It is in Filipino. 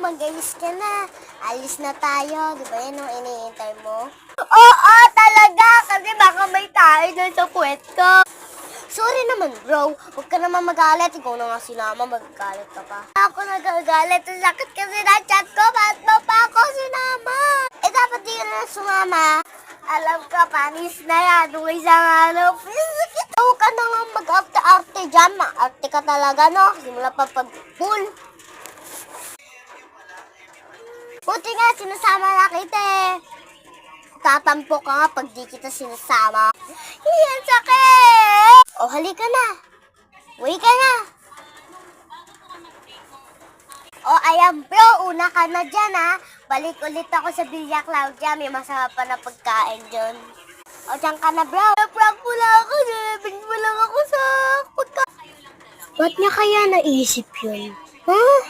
mag-alis ka na. Alis na tayo. Di ba yan ang iniintay mo? Oo, talaga. Kasi baka may tayo dun sa puwet ko. Sorry naman, bro. Huwag ka naman magalit. Ikaw na nga sinama, magagalit ka pa. Ako nagagalit. Ang sakit kasi na chat ko. Ba't mo pa ako sinama? Eh, dapat di ka na sumama. Alam ka, panis na yan. Nung isang ano, ikaw ka na nga mag-arte-arte dyan. Ma-arte ka talaga, no? Simula pa pag-pool. Buti nga, sinasama na kita eh. Tatampo ka nga pag di kita sinasama. Yan, sakit! O, halika na. Uwi ka na. O, ayan bro, una ka na dyan ha. Balik ulit ako sa Villa Claudia. May masama pa na pagkain dyan. O, dyan ka na bro. Prank mo lang ako. Nalabing mo lang ako sa pagkain. Ba't niya kaya naisip yun? Huh?